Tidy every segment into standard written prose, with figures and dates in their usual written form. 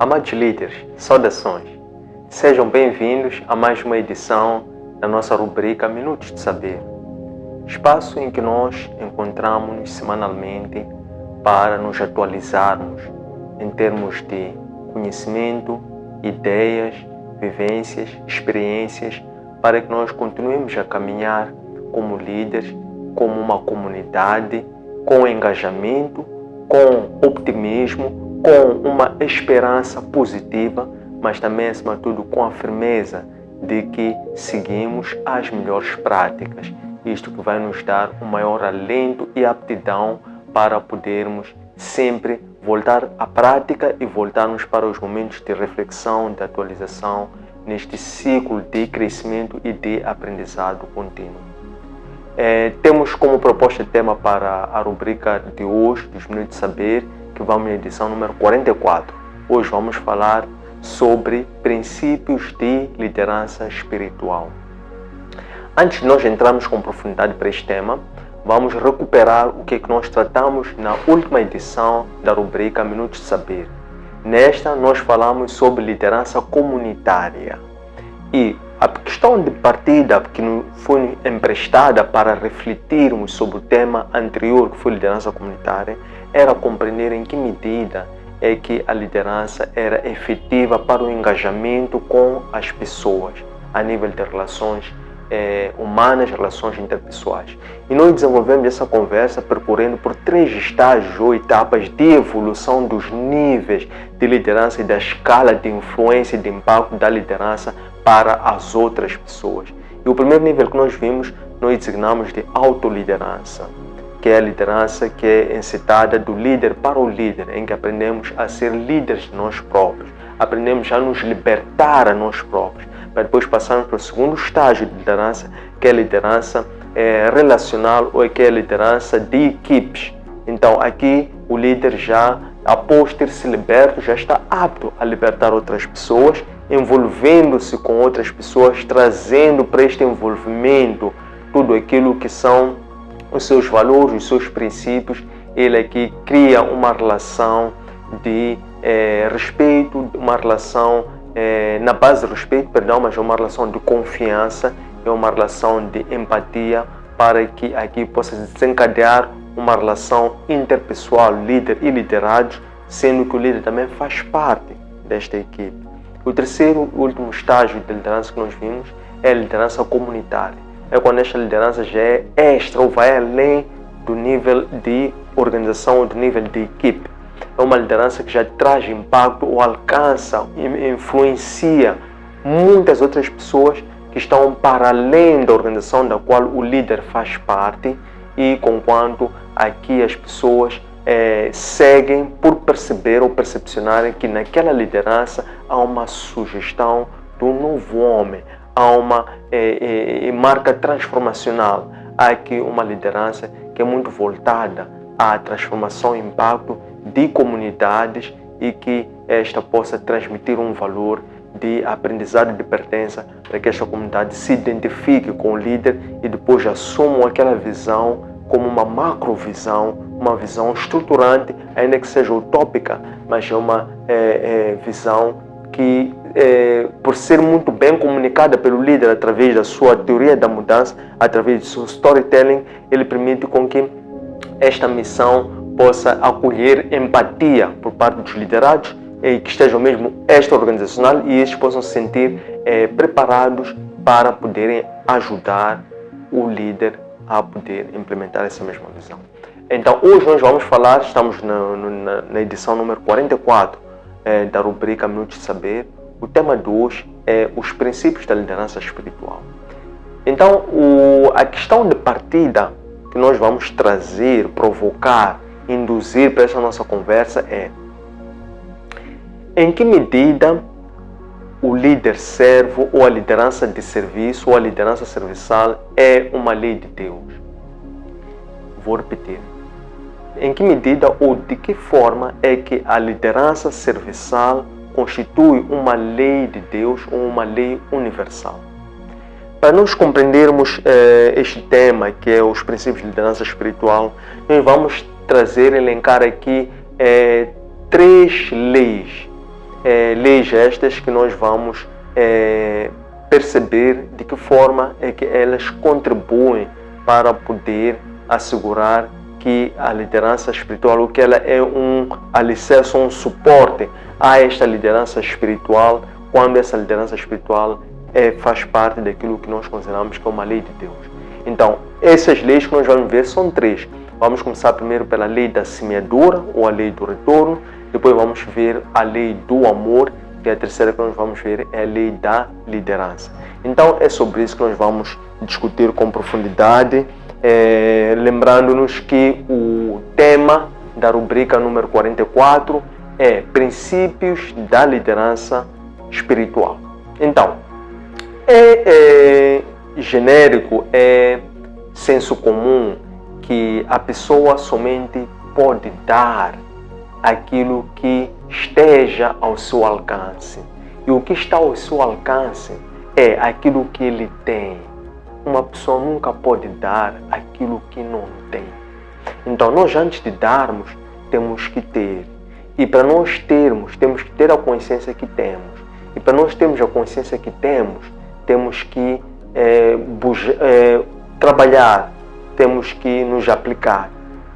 Amados líderes, saudações. Sejam bem-vindos a mais uma edição da nossa rubrica Minutos de Saber, espaço em que nós encontramos-nos semanalmente para nos atualizarmos em termos de conhecimento, ideias, vivências, experiências, para que nós continuemos a caminhar como líderes, como uma comunidade, com engajamento, com optimismo, com uma esperança positiva, mas também, acima de tudo, com a firmeza de que seguimos as melhores práticas. Isto que vai nos dar um maior alento e aptidão para podermos sempre voltar à prática e voltarmos para os momentos de reflexão, de atualização, neste ciclo de crescimento e de aprendizado contínuo. Temos como proposta de tema para a rubrica de hoje, dos Minutos de Saber, que vamos na edição número 44. Hoje vamos falar sobre princípios de liderança espiritual. Antes de nós entrarmos com profundidade para este tema, vamos recuperar o que é que nós tratamos na última edição da rubrica Minutos de Saber. Nesta, nós falamos sobre liderança comunitária. E a questão de partida que nos foi emprestada para refletirmos sobre o tema anterior, que foi liderança comunitária, era compreender em que medida é que a liderança era efetiva para o engajamento com as pessoas, a nível de relações humanas, relações interpessoais. E nós desenvolvemos essa conversa percorrendo por 3 estágios ou etapas de evolução dos níveis de liderança e da escala de influência e de impacto da liderança para as outras pessoas. E o primeiro nível que nós vimos, nós designamos de autoliderança, que é a liderança que é incitada do líder para o líder, em que aprendemos a ser líderes de nós próprios, aprendemos a nos libertar a nós próprios, para depois passarmos para o segundo estágio de liderança, que é a liderança relacional, ou que é a liderança de equipes. Então aqui o líder já, após ter se liberto, já está apto a libertar outras pessoas, envolvendo-se com outras pessoas, trazendo para este envolvimento tudo aquilo que são os seus valores, os seus princípios. Ele aqui cria uma relação de respeito, uma relação na base de respeito, mas é uma relação de confiança, é uma relação de empatia, para que aqui possa desencadear uma relação interpessoal, líder e liderados, sendo que o líder também faz parte desta equipe. O terceiro e último estágio de liderança que nós vimos é a liderança comunitária. É quando esta liderança já é extra ou vai além do nível de organização ou do nível de equipe. É uma liderança que já traz impacto ou alcança e influencia muitas outras pessoas que estão para além da organização da qual o líder faz parte, e conquanto aqui as pessoas seguem por perceber ou percepcionarem que naquela liderança há uma sugestão de um novo homem, há uma marca transformacional. Há aqui uma liderança que é muito voltada à transformação e impacto de comunidades, e que esta possa transmitir um valor de aprendizado de pertença, para que esta comunidade se identifique com o líder e depois assumam aquela visão como uma macrovisão, uma visão estruturante, ainda que seja utópica, mas é uma visão que, por ser muito bem comunicada pelo líder através da sua teoria da mudança, através do seu storytelling, ele permite com que esta missão possa acolher empatia por parte dos liderados, e que estejam mesmo extra-organizacional, e eles possam se sentir preparados para poderem ajudar o líder a poder implementar essa mesma visão. Então hoje nós vamos falar, estamos na edição número 44 da rubrica Minutos de Saber. O tema de hoje é os princípios da liderança espiritual. Então a questão de partida que nós vamos trazer, provocar, induzir para essa nossa conversa é: em que medida o líder servo, ou a liderança de serviço, ou a liderança serviçal é uma lei de Deus? Vou repetir. Em que medida ou de que forma é que a liderança serviçal constitui uma lei de Deus ou uma lei universal? Para nós compreendermos este tema, que é os princípios de liderança espiritual, nós vamos elencar aqui 3 leis leis estas que nós vamos perceber de que forma é que elas contribuem para poder assegurar que a liderança espiritual, ou que ela é um alicerce, um suporte a esta liderança espiritual, quando essa liderança espiritual faz parte daquilo que nós consideramos que é uma lei de Deus. Então, essas leis que nós vamos ver são três. Vamos começar primeiro pela lei da semeadura, ou a lei do retorno. Depois vamos ver a lei do amor, e a terceira que nós vamos ver é a lei da liderança. Então, é sobre isso que nós vamos discutir com profundidade, lembrando-nos que o tema da rubrica número 44 é Princípios da Liderança Espiritual. Então, é genérico, é senso comum que a pessoa somente pode dar aquilo que esteja ao seu alcance. E o que está ao seu alcance é aquilo que ele tem. Uma pessoa nunca pode dar aquilo que não tem. Então, nós antes de darmos, temos que ter. E para nós termos, temos que ter a consciência que temos. E para nós termos a consciência que temos que trabalhar, temos que nos aplicar,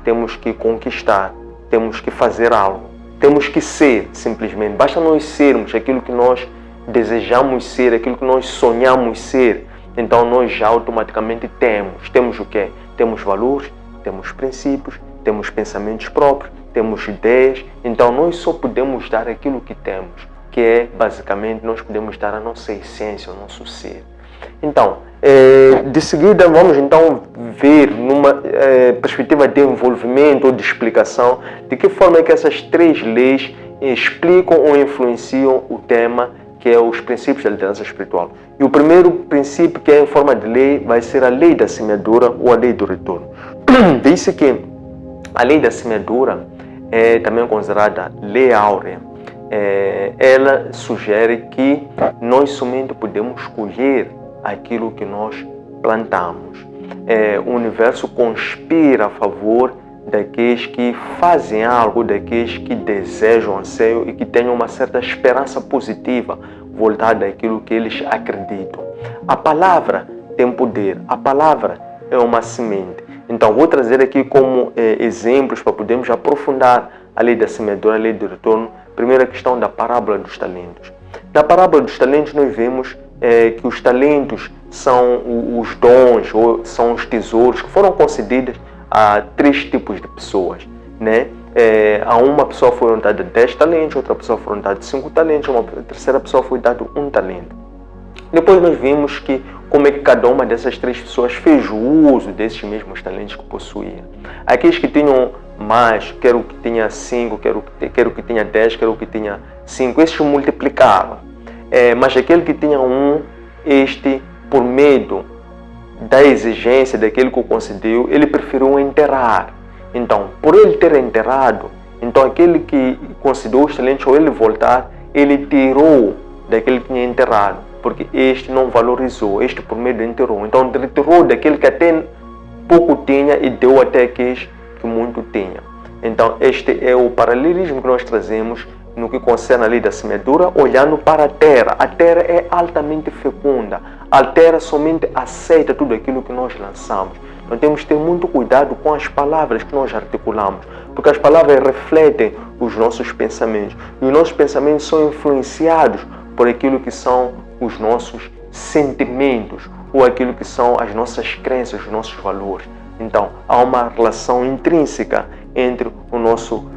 temos que conquistar, temos que fazer algo, temos que ser simplesmente. Basta nós sermos aquilo que nós desejamos ser, aquilo que nós sonhamos ser, então nós já automaticamente temos o quê? Temos valores, temos princípios, temos pensamentos próprios, temos ideias, então nós só podemos dar aquilo que temos, que é basicamente nós podemos dar a nossa essência, o nosso ser. Então, de seguida vamos então ver numa perspectiva de envolvimento ou de explicação de que forma é que essas três leis explicam ou influenciam o tema que é os princípios da liderança espiritual. E o primeiro princípio que é em forma de lei vai ser a lei da semeadura ou a lei do retorno. Diz-se que a lei da semeadura é também considerada lei áurea. Ela sugere que nós somente podemos colher aquilo que nós plantamos. O universo conspira a favor daqueles que fazem algo, daqueles que desejam, anseiam e que tenham uma certa esperança positiva voltada àquilo que eles acreditam. A palavra tem poder, a palavra é uma semente. Então, vou trazer aqui como exemplos para podermos aprofundar a lei da semeadura, a lei do retorno. Primeira questão da parábola dos talentos. Na parábola dos talentos nós vemos que os talentos são os dons ou são os tesouros que foram concedidos a três tipos de pessoas, né? A uma pessoa foram dados 10 talentos, outra pessoa foram dados 5 talentos, uma terceira pessoa foi dado 1 talento. Depois nós vimos que como é que cada uma dessas três pessoas fez o uso desses mesmos talentos que possuía. Aqueles que tinham mais, quero que tenha 5, quero que tenha 10, quero que tenha 5, esses multiplicava. Mas aquele que tinha 1, este, por medo da exigência daquele que o concedeu, ele preferiu enterrar. Então, por ele ter enterrado, então aquele que concedeu os talentos, ao ele voltar, ele tirou daquele que tinha enterrado, porque este não valorizou, este por medo enterrou. Então, ele tirou daquele que até pouco tinha e deu até aqueles que muito tinha. Então, este é o paralelismo que nós trazemos no que concerne a lei da semeadura, olhando para a terra. A terra é altamente fecunda. A terra somente aceita tudo aquilo que nós lançamos. Então temos que ter muito cuidado com as palavras que nós articulamos, porque as palavras refletem os nossos pensamentos. E os nossos pensamentos são influenciados por aquilo que são os nossos sentimentos, ou aquilo que são as nossas crenças, os nossos valores. Então, há uma relação intrínseca entre o nosso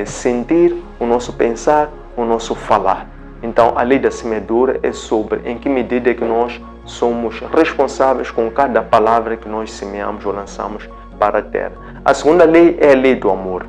sentir, o nosso pensar, o nosso falar. Então, a lei da semeadura é sobre em que medida é que nós somos responsáveis com cada palavra que nós semeamos ou lançamos para a terra. A segunda lei é a lei do amor.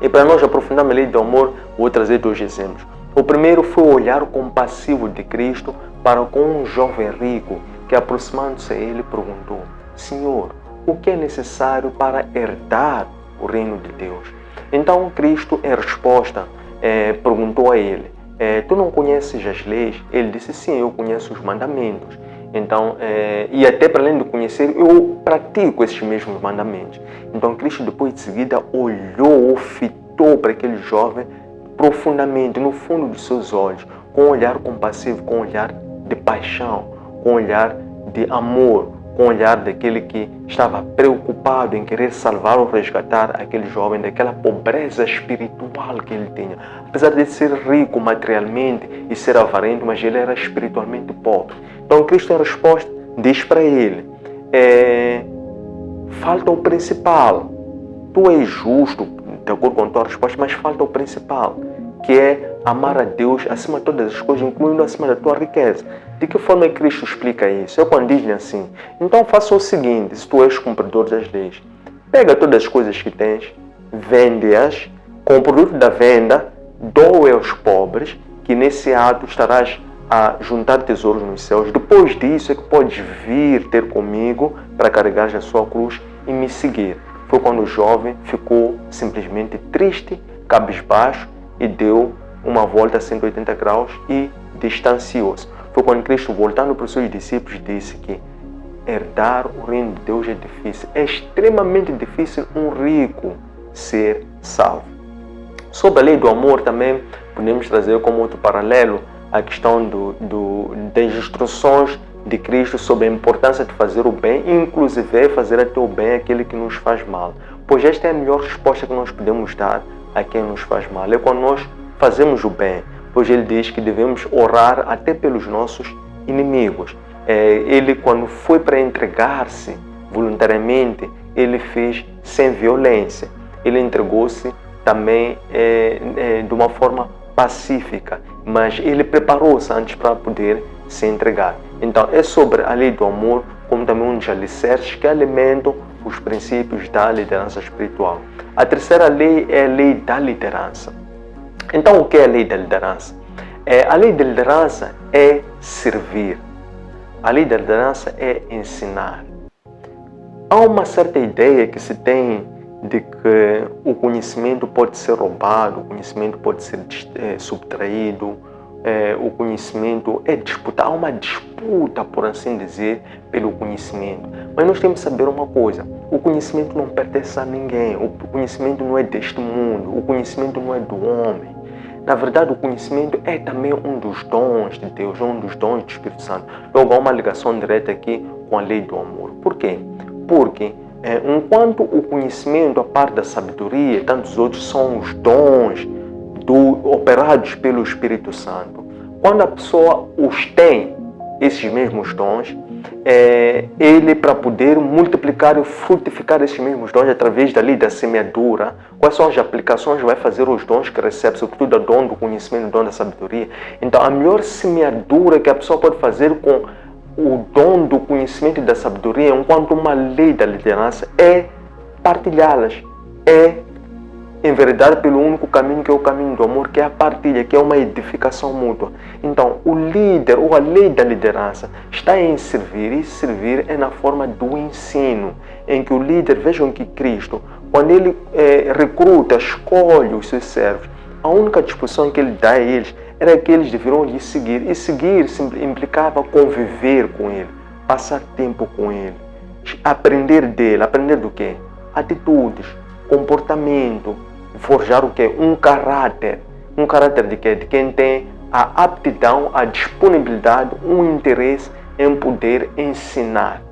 E para nós aprofundarmos a lei do amor, vou trazer 2 exemplos. O primeiro foi o olhar compassivo de Cristo para com um jovem rico que, aproximando-se a ele, perguntou: Senhor, o que é necessário para herdar o reino de Deus? Então Cristo, em resposta, perguntou a ele: tu não conheces as leis? Ele disse: sim, eu conheço os mandamentos. Então, e até para além de conhecer, eu pratico esses mesmos mandamentos. Então Cristo, depois de seguida, olhou ou fitou para aquele jovem profundamente, no fundo dos seus olhos, com um olhar compassivo, com um olhar de paixão, com um olhar de amor, com o olhar daquele que estava preocupado em querer salvar ou resgatar aquele jovem daquela pobreza espiritual que ele tinha. Apesar de ser rico materialmente e ser avarento, mas ele era espiritualmente pobre. Então Cristo, em resposta, diz para ele, falta o principal. Tu és justo, de acordo com a tua resposta, mas falta o principal, que é amar a Deus acima de todas as coisas, incluindo acima da tua riqueza. De que forma Cristo explica isso? É quando diz assim, então faça o seguinte, se tu és cumpridor das leis, pega todas as coisas que tens, vende-as, com o produto da venda, doe aos pobres, que nesse ato estarás a juntar tesouros nos céus. Depois disso é que podes vir ter comigo para carregar a sua cruz e me seguir. Foi quando o jovem ficou simplesmente triste, cabisbaixo e deu uma volta a 180 graus e distanciou-se. Foi quando Cristo, voltando para os seus discípulos, disse que herdar o reino de Deus é difícil. É extremamente difícil um rico ser salvo. Sobre a lei do amor também podemos trazer como outro paralelo a questão das instruções de Cristo sobre a importância de fazer o bem, inclusive fazer até o bem aquele que nos faz mal. Pois esta é a melhor resposta que nós podemos dar a quem nos faz mal. É quando nós fazemos o bem. Pois ele diz que devemos orar até pelos nossos inimigos. Ele, quando foi para entregar-se voluntariamente, ele fez sem violência. Ele entregou-se também de uma forma pacífica, mas ele preparou-se antes para poder se entregar. Então, é sobre a lei do amor, como também um dos alicerces que alimentam os princípios da liderança espiritual. A terceira lei é a lei da liderança. Então, o que é a lei da liderança? A lei da liderança é servir. A lei da liderança é ensinar. Há uma certa ideia que se tem de que o conhecimento pode ser roubado, o conhecimento pode ser subtraído, o conhecimento é disputado. Há uma disputa, por assim dizer, pelo conhecimento. Mas nós temos que saber uma coisa, o conhecimento não pertence a ninguém, o conhecimento não é deste mundo, o conhecimento não é do homem. Na verdade, o conhecimento é também um dos dons de Deus, um dos dons do Espírito Santo. Logo, há uma ligação direta aqui com a lei do amor. Por quê? Porque enquanto o conhecimento, a parte da sabedoria e tantos outros são os dons operados pelo Espírito Santo, quando a pessoa os tem, esses mesmos dons, ele, para poder multiplicar e frutificar esses mesmos dons através da lei da semeadura, quais são as aplicações que vai fazer os dons que recebe, sobretudo o dom do conhecimento, o dom da sabedoria. Então, a melhor semeadura que a pessoa pode fazer com o dom do conhecimento e da sabedoria, enquanto uma lei da liderança, é partilhá-las, é enveredar pelo único caminho que é o caminho do amor, que é a partilha, que é uma edificação mútua. Então, o líder ou a lei da liderança está em servir, e servir é na forma do ensino, em que o líder, vejam que Cristo, quando ele recruta, escolhe os seus servos, a única disposição que ele dá a eles era que eles deveriam lhe seguir, e seguir implicava conviver com ele, passar tempo com ele, aprender dele. Aprender do quê? Atitudes, comportamento, forjar o quê? Um caráter de quê? De quem tem a aptidão, a disponibilidade, um interesse em poder ensinar.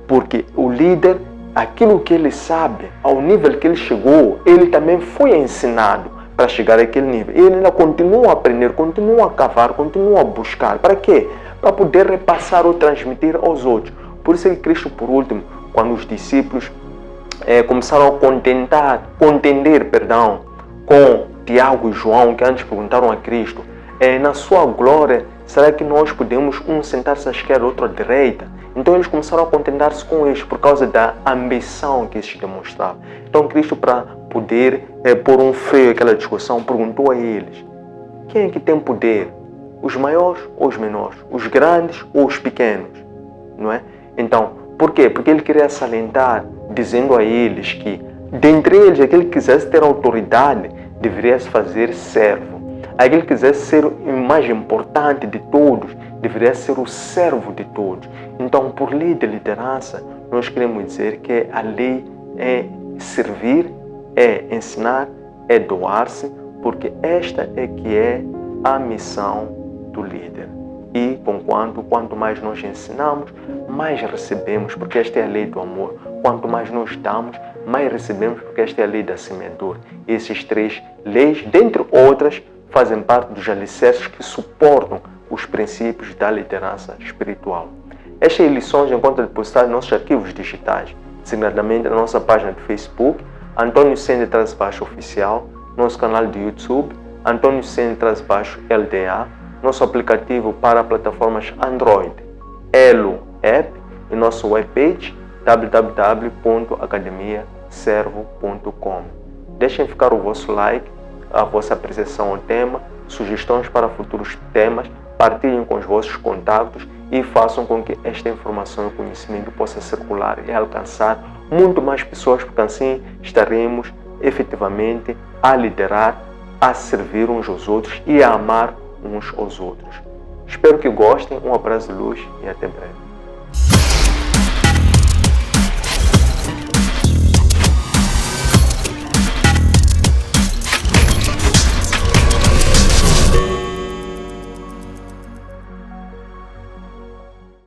Porque o líder, aquilo que ele sabe, ao nível que ele chegou, ele também foi ensinado para chegar àquele nível. Ele ainda continua a aprender, continua a cavar, continua a buscar. Para quê? Para poder repassar ou transmitir aos outros. Por isso é que Cristo, por último, quando os discípulos começaram a contender com Tiago e João, que antes perguntaram a Cristo, na sua glória, será que nós podemos um sentar-se à esquerda, outro à direita? Então eles começaram a contendar-se com eles por causa da ambição que estes demonstravam. Então Cristo, para poder pôr um freio àquela discussão, perguntou a eles, quem é que tem poder? Os maiores ou os menores? Os grandes ou os pequenos? Não é? Então, por quê? Porque ele queria salientar, dizendo a eles que, dentre eles, aquele que quisesse ter autoridade, deveria se fazer servo. Aquele que quisesse ser o mais importante de todos, deveria ser o servo de todos. Então, por lei de liderança, nós queremos dizer que a lei é servir, é ensinar, é doar-se, porque esta é que é a missão do líder. E, quanto mais nós ensinamos, mais recebemos, porque esta é a lei do amor. Quanto mais nós damos, mais recebemos, porque esta é a lei da semeadura. Esses 3 leis, dentre outras, fazem parte dos alicerces que suportam os princípios da liderança espiritual. Estas lições encontram depositadas em nossos arquivos digitais, designadamente na nossa página de Facebook, Antônio Sene_Oficial, nosso canal de YouTube, Antônio Sene_LDA, nosso aplicativo para plataformas Android, Elo App e nosso webpage www.academiaservo.com. Deixem ficar o vosso like, a vossa apreciação ao tema, sugestões para futuros temas, partilhem com os vossos contatos e façam com que esta informação e conhecimento possa circular e alcançar muito mais pessoas, porque assim estaremos efetivamente a liderar, a servir uns aos outros e a amar uns aos outros. Espero que gostem, um abraço de luz e até breve.